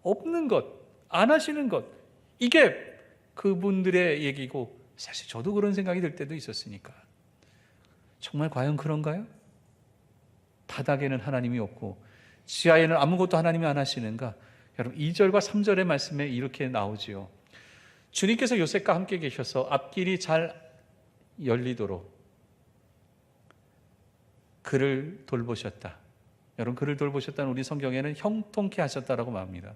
S4: 없는 것, 안 하시는 것, 이게 그분들의 얘기고, 사실 저도 그런 생각이 들 때도 있었으니까. 정말 과연 그런가요? 바닥에는 하나님이 없고 지하에는 아무것도 하나님이 안 하시는가? 여러분, 2절과 3절의 말씀에 이렇게 나오지요. 주님께서 요셉과 함께 계셔서 앞길이 잘 열리도록 그를 돌보셨다. 여러분, 그를 돌보셨다는 우리 성경에는 형통케 하셨다라고 말합니다.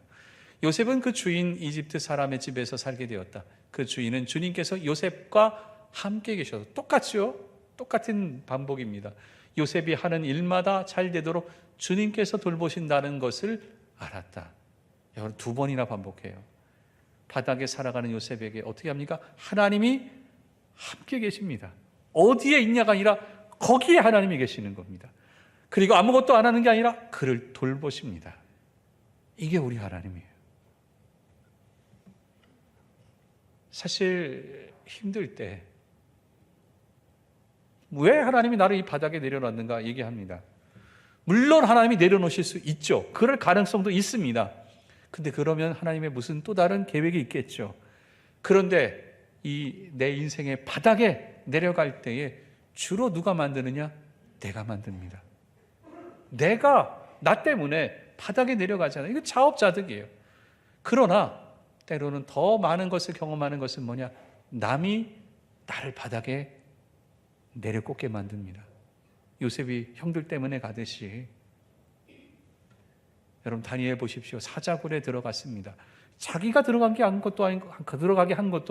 S4: 요셉은 그 주인 이집트 사람의 집에서 살게 되었다. 그 주인은 주님께서 요셉과 함께 계셔서, 똑같죠? 똑같은 반복입니다. 요셉이 하는 일마다 잘 되도록 주님께서 돌보신다는 것을 알았다. 여러분, 2번이나 반복해요. 바닥에 살아가는 요셉에게 어떻게 합니까? 하나님이 함께 계십니다. 어디에 있냐가 아니라 거기에 하나님이 계시는 겁니다. 그리고 아무것도 안 하는 게 아니라 그를 돌보십니다. 이게 우리 하나님이에요. 사실 힘들 때 왜 하나님이 나를 이 바닥에 내려놨는가 얘기합니다. 물론 하나님이 내려놓으실 수 있죠. 그럴 가능성도 있습니다. 근데 그러면 하나님의 무슨 또 다른 계획이 있겠죠. 그런데 이 내 인생의 바닥에 내려갈 때에 주로 누가 만드느냐? 내가 만듭니다. 내가 나 때문에 바닥에 내려가잖아요. 이거 자업자득이에요. 그러나 때로는 더 많은 것을 경험하는 것은 뭐냐? 남이 나를 바닥에 내려꽂게 만듭니다. 요셉이 형들 때문에 가듯이. 여러분, 다니엘 보십시오. 사자굴에 들어갔습니다. 자기가 들어가게 한 것도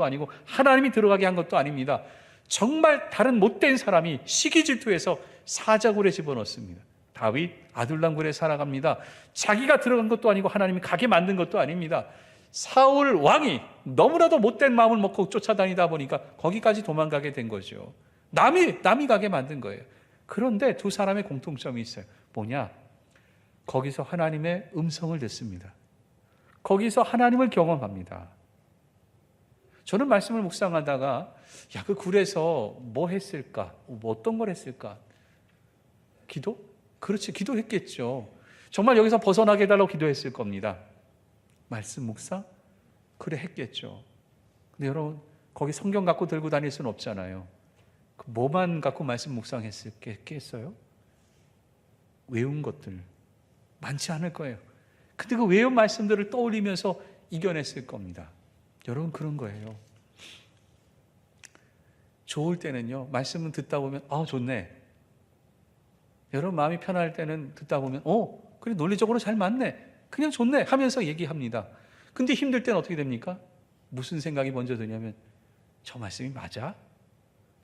S4: 아니고 하나님이 들어가게 한 것도 아닙니다. 정말 다른 못된 사람이 시기질투해서 사자굴에 집어넣습니다. 다윗 아둘람굴에 살아갑니다. 자기가 들어간 것도 아니고 하나님이 가게 만든 것도 아닙니다. 사울 왕이 너무나도 못된 마음을 먹고 쫓아다니다 보니까 거기까지 도망가게 된 거죠. 남이 가게 만든 거예요. 그런데 두 사람의 공통점이 있어요. 뭐냐? 거기서 하나님의 음성을 듣습니다. 거기서 하나님을 경험합니다. 저는 말씀을 묵상하다가 그 굴에서 뭐 했을까? 어떤 걸 했을까? 기도? 그렇지, 기도했겠죠. 정말 여기서 벗어나게 해달라고 기도했을 겁니다. 말씀 묵상? 그래, 했겠죠. 근데 여러분, 거기 성경 갖고 들고 다닐 수는 없잖아요. 뭐만 갖고 말씀 묵상했겠어요? 외운 것들 많지 않을 거예요. 근데 그 외운 말씀들을 떠올리면서 이겨냈을 겁니다. 여러분, 그런 거예요. 좋을 때는요, 말씀은 듣다 보면 좋네. 여러분, 마음이 편할 때는 듣다 보면 그래, 논리적으로 잘 맞네, 그냥 좋네 하면서 얘기합니다. 근데 힘들 때는 어떻게 됩니까? 무슨 생각이 먼저 드냐면, 저 말씀이 맞아?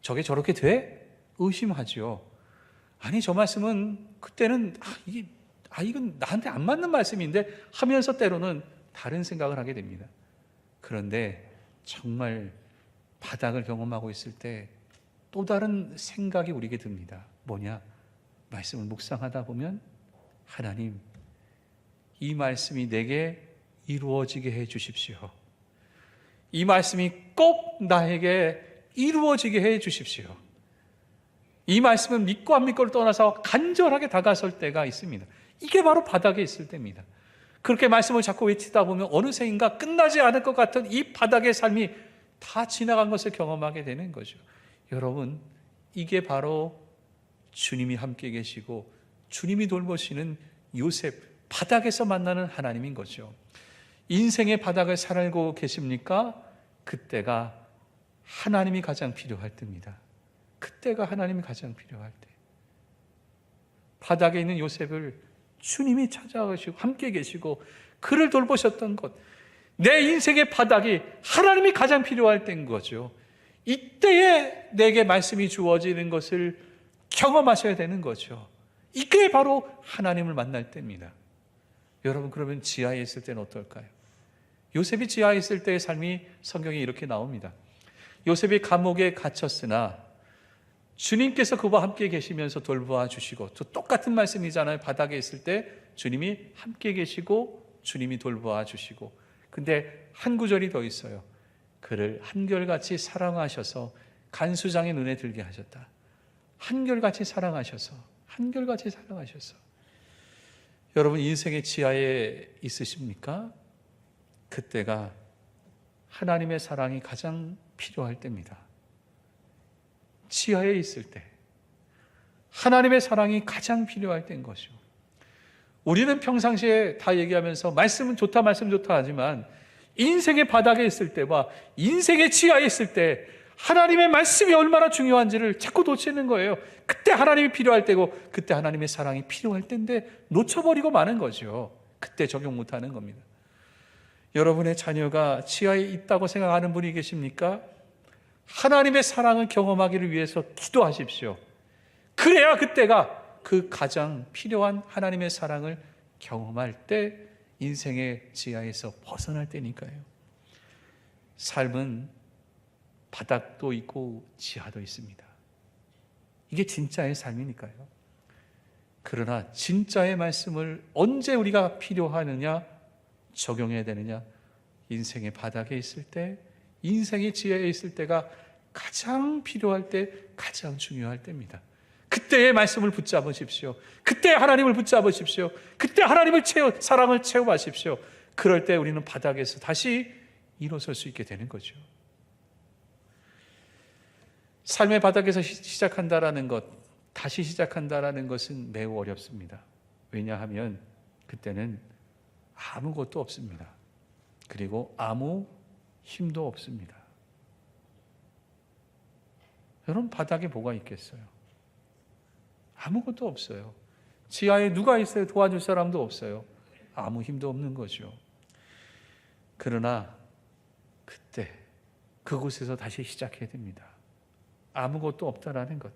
S4: 저게 저렇게 돼? 의심하죠. 아니, 저 말씀은 그때는 이건 나한테 안 맞는 말씀인데 하면서 때로는 다른 생각을 하게 됩니다. 그런데 정말 바닥을 경험하고 있을 때 또 다른 생각이 우리에게 듭니다. 뭐냐? 말씀을 묵상하다 보면 하나님, 이 말씀이 내게 이루어지게 해 주십시오. 이 말씀이 꼭 나에게 이루어지게 해 주십시오. 이 말씀은 믿고 안 믿고를 떠나서 간절하게 다가설 때가 있습니다. 이게 바로 바닥에 있을 때입니다. 그렇게 말씀을 자꾸 외치다 보면 어느새인가 끝나지 않을 것 같은 이 바닥의 삶이 다 지나간 것을 경험하게 되는 거죠. 여러분, 이게 바로 주님이 함께 계시고 주님이 돌보시는 요셉, 바닥에서 만나는 하나님인 거죠. 인생의 바닥을 살고 계십니까? 그때가 하나님이 가장 필요할 때입니다. 그때가 하나님이 가장 필요할 때. 바닥에 있는 요셉을 주님이 찾아가시고 함께 계시고 그를 돌보셨던 것, 내 인생의 바닥이 하나님이 가장 필요할 때인 거죠. 이때에 내게 말씀이 주어지는 것을 경험하셔야 되는 거죠. 이게 바로 하나님을 만날 때입니다. 여러분, 그러면 지하에 있을 때는 어떨까요? 요셉이 지하에 있을 때의 삶이 성경에 이렇게 나옵니다. 요셉이 감옥에 갇혔으나 주님께서 그와 함께 계시면서 돌보아 주시고, 또 똑같은 말씀이잖아요. 바닥에 있을 때 주님이 함께 계시고 주님이 돌보아 주시고, 근데 한 구절이 더 있어요. 그를 한결같이 사랑하셔서 간수장의 눈에 들게 하셨다. 한결같이 사랑하셔서, 한결같이 사랑하셔서. 여러분, 인생의 지하에 있으십니까? 그때가 하나님의 사랑이 가장 필요할 때입니다. 지하에 있을 때 하나님의 사랑이 가장 필요할 때인 것이죠. 우리는 평상시에 다 얘기하면서 말씀은 좋다, 말씀 좋다 하지만 인생의 바닥에 있을 때와 인생의 지하에 있을 때 하나님의 말씀이 얼마나 중요한지를 자꾸 놓치는 거예요. 그때 하나님이 필요할 때고 그때 하나님의 사랑이 필요할 때인데 놓쳐버리고 마는 거죠. 그때 적용 못하는 겁니다. 여러분의 자녀가 지하에 있다고 생각하는 분이 계십니까? 하나님의 사랑을 경험하기를 위해서 기도하십시오. 그래야 그때가 그 가장 필요한 하나님의 사랑을 경험할 때 인생의 지하에서 벗어날 때니까요. 삶은 바닥도 있고 지하도 있습니다. 이게 진짜의 삶이니까요. 그러나 진짜의 말씀을 언제 우리가 필요하느냐, 적용해야 되느냐, 인생의 바닥에 있을 때, 인생의 지하에 있을 때가 가장 필요할 때, 가장 중요할 때입니다. 그때의 말씀을 붙잡으십시오. 그때 하나님을 붙잡으십시오. 그때 하나님을 사랑을 체험하십시오. 그럴 때 우리는 바닥에서 다시 일어설 수 있게 되는 거죠. 삶의 바닥에서 시작한다라는 것, 다시 시작한다라는 것은 매우 어렵습니다. 왜냐하면 그때는 아무것도 없습니다. 그리고 아무 힘도 없습니다. 여러분, 바닥에 뭐가 있겠어요? 아무것도 없어요. 지하에 누가 있어요? 도와줄 사람도 없어요. 아무 힘도 없는 거죠. 그러나 그때 그곳에서 다시 시작해야 됩니다. 아무것도 없다라는 것,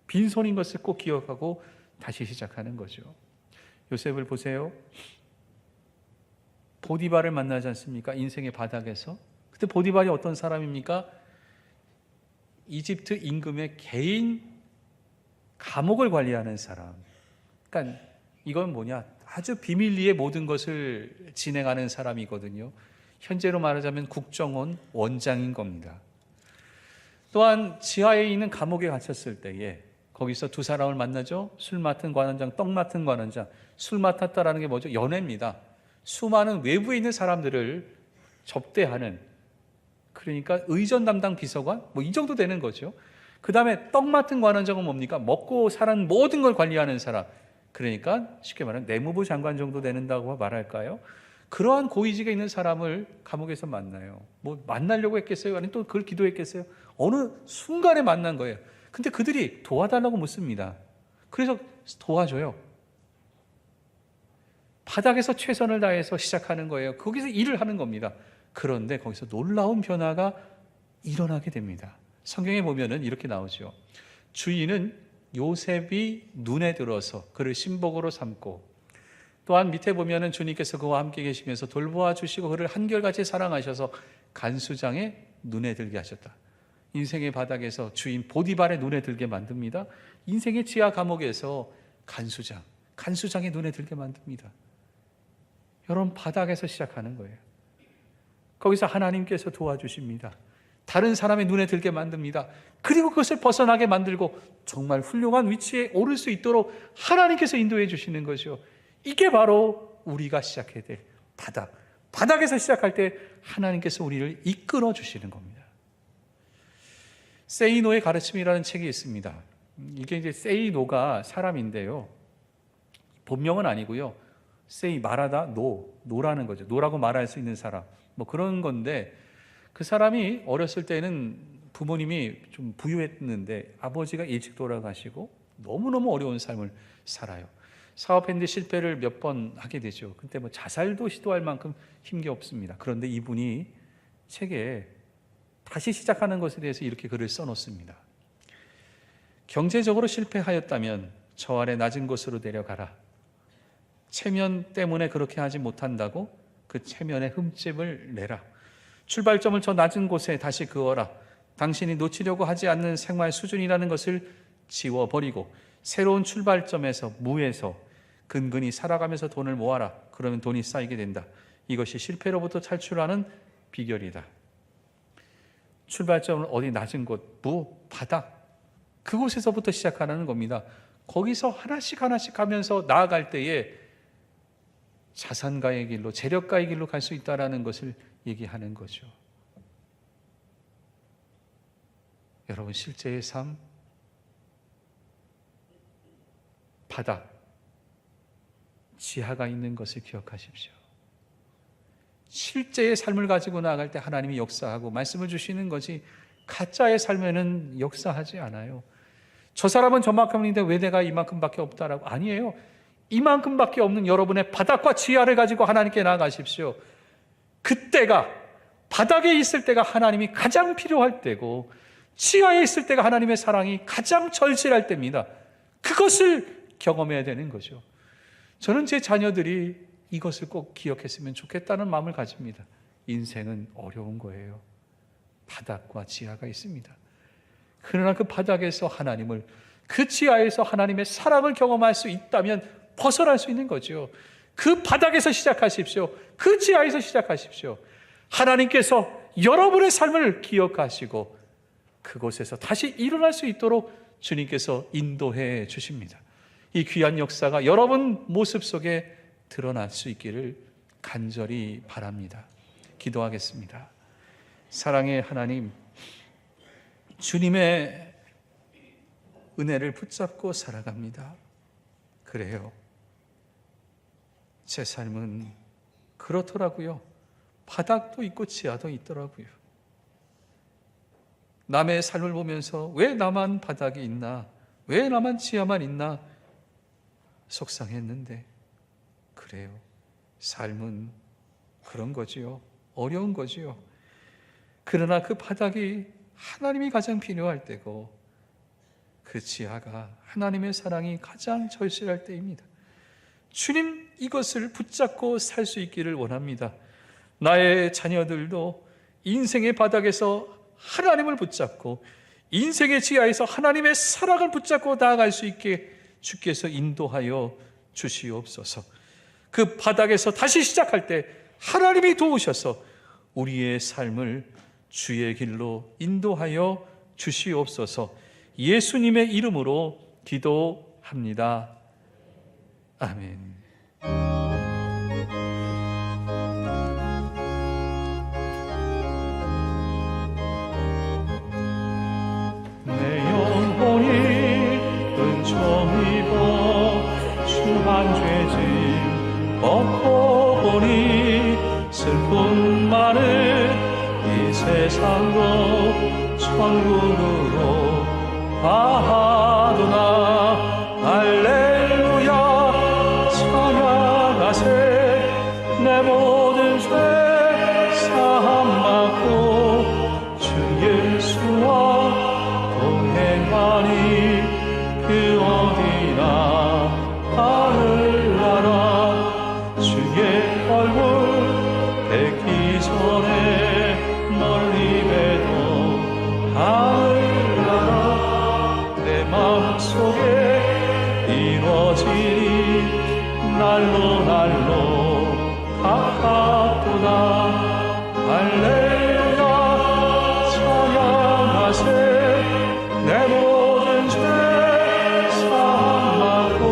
S4: 빈손인 것을 꼭 기억하고 다시 시작하는 거죠. 요셉을 보세요. 보디발을 만나지 않습니까? 인생의 바닥에서. 그때 보디발이 어떤 사람입니까? 이집트 임금의 개인 감옥을 관리하는 사람. 그러니까 이건 뭐냐? 아주 비밀리에 모든 것을 진행하는 사람이거든요. 현재로 말하자면 국정원 원장인 겁니다. 또한 지하에 있는 감옥에 갇혔을 때에 거기서 두 사람을 만나죠. 술 맡은 관원장, 떡 맡은 관원장. 술 맡았다라는 게 뭐죠? 연회입니다. 수많은 외부에 있는 사람들을 접대하는, 그러니까 의전 담당 비서관 뭐 이 정도 되는 거죠. 그 다음에 떡 맡은 관원장은 뭡니까? 먹고 사는 모든 걸 관리하는 사람. 그러니까 쉽게 말하면 내무부 장관 정도 되는다고 말할까요? 그러한 고위직에 있는 사람을 감옥에서 만나요. 뭐 만나려고 했겠어요? 아니 또 그걸 기도했겠어요? 어느 순간에 만난 거예요. 근데 그들이 도와달라고 묻습니다. 그래서 도와줘요. 바닥에서 최선을 다해서 시작하는 거예요. 거기서 일을 하는 겁니다. 그런데 거기서 놀라운 변화가 일어나게 됩니다. 성경에 보면은 이렇게 나오죠. 주인은 요셉이 눈에 들어서 그를 신복으로 삼고, 또한 밑에 보면은 주님께서 그와 함께 계시면서 돌보아 주시고 그를 한결같이 사랑하셔서 간수장의 눈에 들게 하셨다. 인생의 바닥에서 주인 보디발의 눈에 들게 만듭니다. 인생의 지하 감옥에서 간수장의 눈에 들게 만듭니다. 여러분, 바닥에서 시작하는 거예요. 거기서 하나님께서 도와주십니다. 다른 사람의 눈에 들게 만듭니다. 그리고 그것을 벗어나게 만들고 정말 훌륭한 위치에 오를 수 있도록 하나님께서 인도해 주시는 거죠. 이게 바로 우리가 시작해야 될 바닥에서 시작할 때 하나님께서 우리를 이끌어 주시는 겁니다. 세이노의 가르침이라는 책이 있습니다. 이게 이제 세이노가 사람인데요, 본명은 아니고요, 말하다 노라는 거죠. 노라고 말할 수 있는 사람, 뭐 그런 건데, 그 사람이 어렸을 때는 부모님이 좀 부유했는데 아버지가 일찍 돌아가시고 너무너무 어려운 삶을 살아요. 사업했는데 실패를 몇 번 하게 되죠. 근데 뭐 자살도 시도할 만큼 힘이 없습니다. 그런데 이분이 책에 다시 시작하는 것에 대해서 이렇게 글을 써놓습니다. 경제적으로 실패하였다면 저 아래 낮은 곳으로 내려가라. 체면 때문에 그렇게 하지 못한다고 그 체면의 흠집을 내라. 출발점을 저 낮은 곳에 다시 그어라. 당신이 놓치려고 하지 않는 생활 수준이라는 것을 지워버리고 새로운 출발점에서 무에서 근근히 살아가면서 돈을 모아라. 그러면 돈이 쌓이게 된다. 이것이 실패로부터 탈출하는 비결이다. 출발점은 어디 낮은 곳, 바닥, 그곳에서부터 시작하는 겁니다. 거기서 하나씩 가면서 나아갈 때에 자산가의 길로, 재력가의 길로 갈 수 있다는 것을 얘기하는 거죠. 여러분, 실제의 삶, 바닥, 지하가 있는 것을 기억하십시오. 실제의 삶을 가지고 나아갈 때 하나님이 역사하고 말씀을 주시는 것이 가짜의 삶에는 역사하지 않아요. 저 사람은 저만큼인데 왜 내가 이만큼밖에 없다라고, 아니에요. 이만큼밖에 없는 여러분의 바닥과 지하를 가지고 하나님께 나아가십시오. 그때가, 바닥에 있을 때가 하나님이 가장 필요할 때고 지하에 있을 때가 하나님의 사랑이 가장 절실할 때입니다. 그것을 경험해야 되는 거죠. 저는 제 자녀들이 이것을 꼭 기억했으면 좋겠다는 마음을 가집니다. 인생은 어려운 거예요. 바닥과 지하가 있습니다. 그러나 그 바닥에서 하나님을, 그 지하에서 하나님의 사랑을 경험할 수 있다면 벗어날 수 있는 거죠. 그 바닥에서 시작하십시오. 그 지하에서 시작하십시오. 하나님께서 여러분의 삶을 기억하시고 그곳에서 다시 일어날 수 있도록 주님께서 인도해 주십니다. 이 귀한 역사가 여러분 모습 속에 드러날 수 있기를 간절히 바랍니다. 기도하겠습니다. 사랑의 하나님, 주님의 은혜를 붙잡고 살아갑니다. 그래요. 제 삶은 그렇더라고요. 바닥도 있고 지하도 있더라고요. 남의 삶을 보면서 왜 나만 바닥이 있나, 왜 나만 지하만 있나 속상했는데, 그래요. 삶은 그런 거지요. 어려운 거지요. 그러나 그 바닥이 하나님이 가장 필요할 때고 그 지하가 하나님의 사랑이 가장 절실할 때입니다. 주님, 이것을 붙잡고 살 수 있기를 원합니다. 나의 자녀들도 인생의 바닥에서 하나님을 붙잡고 인생의 지하에서 하나님의 사랑을 붙잡고 나아갈 수 있게 주께서 인도하여 주시옵소서. 그 바닥에서 다시 시작할 때 하나님이 도우셔서 우리의 삶을 주의 길로 인도하여 주시옵소서. 예수님의 이름으로 기도합니다. 아멘.
S3: 내 영혼이 은총 입어 주한 죄짐 벗고 보니 슬픔 많은 이 세상도 천국으로 가하도다. 할렐루야 찬양하세. 내 모든 죄 사함 받고 주 예수와 동행하니 뵙기 전에 멀리 뵈도 하늘나라 내 마음속에 이루어지니 날로 날로 가깝도다. 할렐루야 찬양하세. 내 모든 죄 사함받고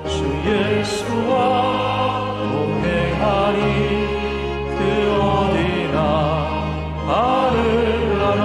S3: 주 예수와 동행하니 그 어디나 하늘나라.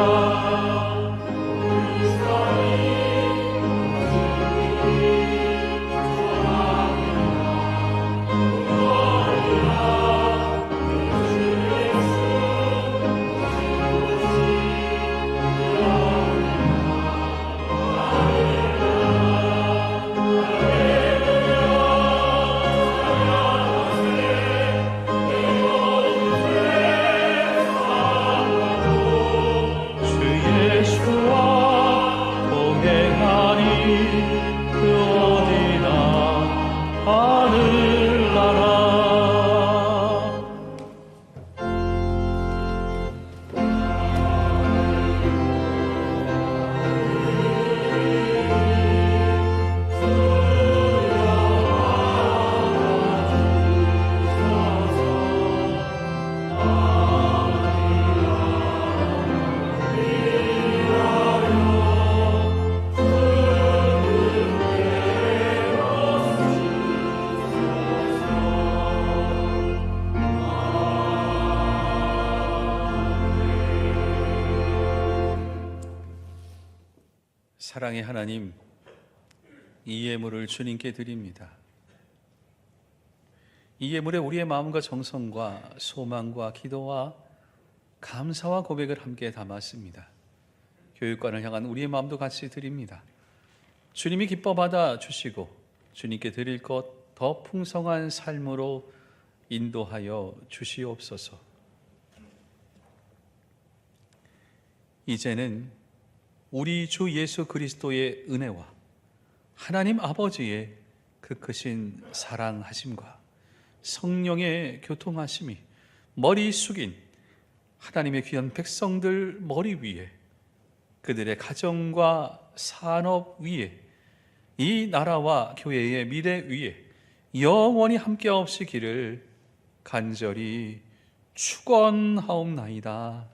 S3: 주 예수와 동행하니 그 어디나 하늘나라.
S4: 사랑의 하나님, 이 예물을 주님께 드립니다. 이 예물에 우리의 마음과 정성과 소망과 기도와 감사와 고백을 함께 담았습니다. 교육관을 향한 우리의 마음도 같이 드립니다. 주님이 기뻐 받아 주시고 주님께 드릴 것 더 풍성한 삶으로 인도하여 주시옵소서. 이제는 우리 주 예수 그리스도의 은혜와 하나님 아버지의 그 크신 사랑하심과 성령의 교통하심이 머리 숙인 하나님의 귀한 백성들 머리 위에, 그들의 가정과 산업 위에, 이 나라와 교회의 미래 위에 영원히 함께 없으기를 간절히 축원하옵나이다.